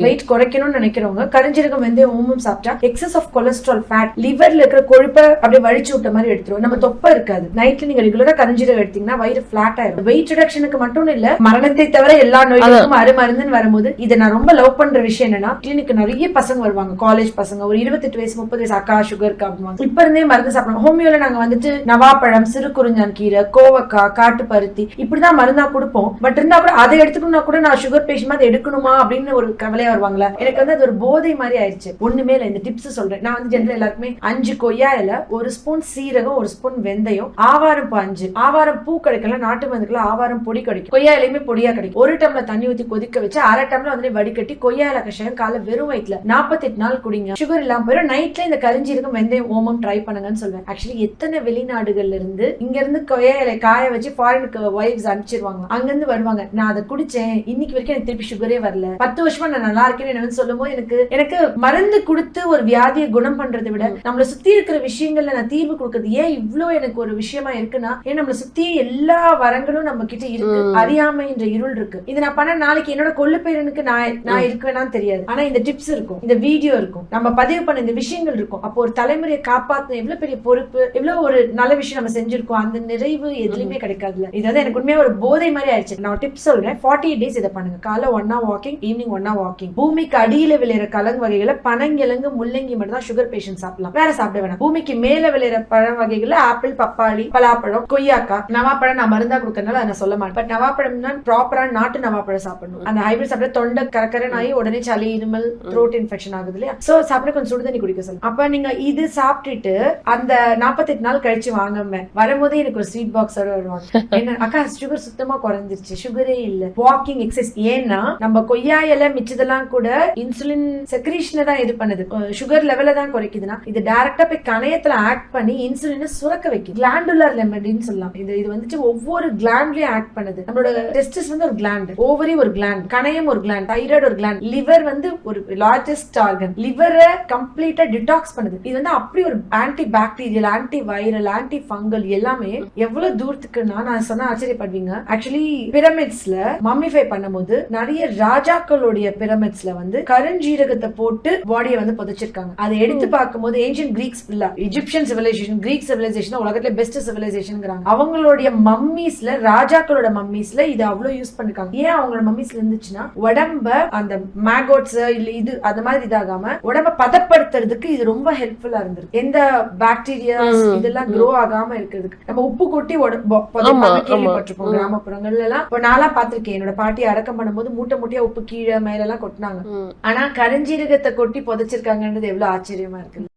Wait குறைக்கணும்னு நினைக்கிறவங்க கரிஞ்சீரகம் வெந்தயம் ஓமம் சாப்பிட்டா எக்ஸஸ் ஆஃப் கொலஸ்ட்ரால் ஃபேட் லிவர்ல இருக்கிற கொழுப்பை அப்படியே வழிச்சு விட்ட மாதிரி எடுத்துரும். நம்ம தொப்பை இருக்காது. நைட்ல நீங்க ரெகுலரா கரிஞ்சீரகம் எடுத்தீங்கன்னா வயிறு பிளாட் ஆயிடும். வெயிட் ரிடக்ஷனுக்கு மட்டும் இல்ல, மரணத்தை தவிர எல்லா நோய்களுக்கும் அருமருந்துன்னு வரும்போது இதை நான் ரொம்ப லவ் பண்ற விஷயம் என்னன்னா, கிளினிக்கு நிறைய பசங்க வருவாங்க, காலேஜ் பசங்க, ஒரு 28 வயசு 30 வயசு, அக்கா சுகருக்கு அப்படிவாங்க. இப்ப இருந்தே மருந்து சாப்பிடணும். ஹோமியோல நாங்க வந்துட்டு நவாப்பழம், சிறு குறிஞ்சான் கீரை, கோவக்காய், காட்டு பருத்தி இப்படிதான் மருந்தா கொடுப்போம். பட் இருந்தா கூட அதை எடுத்துக்கணும்னா கூட நான் சுகர் பேஷண்ட் அதை எடுக்கணுமா அப்படின்னு ஒரு கவலையா வருவாங்களா. எனக்கு வந்து அது ஒரு போதை மாதிரி ஆயிடுச்சு. ஒண்ணுமே இல்ல, இந்த டிப்ஸ் சொல்றேன். நான் வந்து ஜெனரல் எல்லாருக்குமே 5 கொய்யா இலை, 1 ஸ்பூன் சீரகம், 1 ஸ்பூன் வெந்தயம், ஆவாரம் 5, ஆவாரம் பூ கிடைக்கல, நாட்டு மருந்துக்குள்ள ஆவாரம் பொடி கிடைக்கும், கொய்யா இலையுமே பொடியா கிடைக்கும். 1 டம்ளர் தண்ணி ஊத்தி கொதிக்க வச்சு 1/2 டம்ளர் வந்து வடிகட்டி கொய்யா இலை கஷாயம் காலை வெறும் வயிற்றுல 48 நாள் குடிங்க. சுகர் இல்லாம போயிடும். நைட்ல இந்த கரிஞ்சீரகம் வெந்தயம் ஓமம் ட்ரை பண்ணுங்கன்னு சொல்வேன். ஆக்சுவலி எத்தனை வெளிநாடுகள்ல இருந்து இங்க இருந்து கொய்யா இலை காய வச்சு ஃபாரினுக்கு வைஃப்ஸ் அனுப்பிச்சிருவாங்க. அங்க இருந்து வருவாங்க, நான் அதை குடிச்சேன், இன்னைக்கு வரைக்கும் எனக்கு திருப்பி சுகரே வரல, 10 வருஷமா நான் நல்லா இருக்கேன்னு சொல்லும் போது எனக்கு மருந்து கொடுத்து ஒரு வியாதியை குணம் பண்றதை விட நம்மள சுத்தி இருக்கிற விஷயங்கள்ல நான் தீர்வு கொடுக்கறது ஏன் இவ்வளவு எனக்கு ஒரு விஷயமா இருக்குன்னா, ஏன் நம்மள சுத்தி எல்லா வரங்களும் நம்ம கிட்ட இருக்கு. அறியாமை என்ற இருள் இருக்கு. இது நான் பண்ண நாளைக்கு என்னோட கொள்ளு பேரனுக்கு நான் இருக்குவேனான்னு தெரியாது. ஆனா இந்த டிப்ஸ் இருக்கும், இந்த வீடியோ இருக்கும், நம்ம பதிவு பண்ண இந்த விஷயங்கள் இருக்கும். அப்போ ஒரு தலைமுறையை காப்பாத்தின எவ்வளவு பெரிய பொறுப்பு, எவ்வளவு ஒரு நல்ல விஷயம் நம்ம செஞ்சிருக்கோம். அந்த நிறைவு எதுலயுமே கிடைக்காதுல. இதாவது எனக்கு உண்மையா ஒரு போதை மாதிரி ஆயிடுச்சு. நான் டிப்ஸ் சொல்றேன், 48 டேஸ் இதை பண்ணுங்க. காலை 1 hour walking, evening 1 hour walking. பூமிக்கு அடியில விளையிற கலங்கு வகைகளை பனங்கிழங்கு, முள்ளங்கி மட்டும் தான் சுகர் பேஷண்ட் சாப்பிடலாம், வேற சாப்பிட வேணாம். பூமிக்கு மேல விளையிற பழ வகைகளை ஆப்பிள், பப்பாளி, பலாப்பழம், கொய்யாக்காய், நவாப்பழம் நான் மருந்தா கொடுக்கறதுனால அதை சொல்ல மாட்டேன். பட் நவாப்பழம் தான் ப்ராப்பரான நாட்டு நவாப்பழம் சாப்பிடணும். அந்த ஹைபிரிட் சாப்பிட தொண்டை கரக்கரன் ஆகி உடனே சளி, இருமல், த்ரோட் இன்ஃபெக்ஷன் ஆகுது இல்லையா. சோ சாப்பிட கொஞ்சம் சுடுதண்ணி குடிக்க சொல்லணும். அப்ப நீங்க இது சாப்பிட்டுட்டு அந்த 48 நாள் கழிச்சு வாங்க வரும்போது எனக்கு ஒரு ஸ்வீட் பாக்ஸோட வருவாங்க. என்ன அக்கா சுகர் சுத்தமா குறைஞ்சிருச்சு, சுகரே இல்ல, வாக்கிங் எக்ஸசைஸ். ஏன்னா நம்ம கொய்யா இலை மிச்சதெல்லாம் கூட இன்சுலின் செக்ரீஷனை தான் இது பண்ணுது, சுகர் லெவல தான் குறைக்குதுன்னா இது டைரக்டா போய் கணையத்துல ஆக்ட் பண்ணி இன்சுலினை சுரக்க வைக்கும். கிளாண்டுலர் ரெமெடின்னு சொல்லலாம். இது வந்துட்டு ஒவ்வொரு கிளாண்ட்லயும் ஆக்ட் பண்ணுது. நம்மளோட டெஸ்டிஸ் வந்து ஒரு கிளாண்ட், ஓவரி ஒரு கிளாண்ட், கணையம் ஒரு கிளாண்ட், தைராய்டு ஒரு கிளாண்ட், லிவர் வந்து ஒரு லார்ஜஸ்ட் ஆர்கன். லிவரை கம்ப்ளீட்டா டிடாக்ஸ் பண்ணுது. இது வந்து அப்படி ஒரு anti bacterial, anti viral, anti fungal எல்லாமே எவ்வளவு தூரத்துக்குன்னா நான் சொன்ன ஆச்சரியப்படுவீங்க. ஆக்சுவலி பிரமிட்ஸ்ல மம்மிஃபை பண்ணும்போது நிறைய ராஜாக்களுடைய பிரமிட்ஸ்ல வந்து கருஞ்சீரகத்தை போட்டு பாடியை வந்து புதைச்சிருக்காங்க. அதை எடுத்து பார்க்கும்போது ஏன்ஷியன்ட் கிரீக்ஸ் இல்ல, எஜிப்சியன் சிவிலைசேஷன், கிரீக் சிவிலைசேஷன் உலகத்துல பெஸ்ட் சிவிலைசேஷன். அவங்களுடைய மம்மிஸ்ல, ராஜாக்களோட மம்மிஸ்ல இது அவ்வளவு யூஸ் பண்ணிருக்காங்க. ஏன் அவங்களோட மம்மிஸ்ல இருந்துச்சுன்னா உடம்ப அந்த மேகோட்ஸ் இல்ல இது அந்த மாதிரி இதாகாம உடம்ப பதப்படுத்துறதுக்கு இது ரொம்ப ஹெல்ப்ஃபுல்லா இருந்திருக்கு. எந்த பாக்டீரியா இதெல்லாம் க்ரோ ஆகாம இருக்கிறதுக்கு. நம்ம உப்பு கொட்டி கேள்விப்பட்டிருப்போம் கிராமப்புறங்கள்ல எல்லாம். நான்லாம் பாத்திருக்கேன், என்னோட பாட்டி அடக்கம் பண்ணும்போது மூட்டை மூட்டையா உப்பு கீழே மேல எல்லாம் கொட்டினாங்க. ஆனா கருஞ்சீரகத்தை கொட்டி புதைச்சிருக்காங்கன்றது எவ்வளவு ஆச்சரியமா இருக்கு.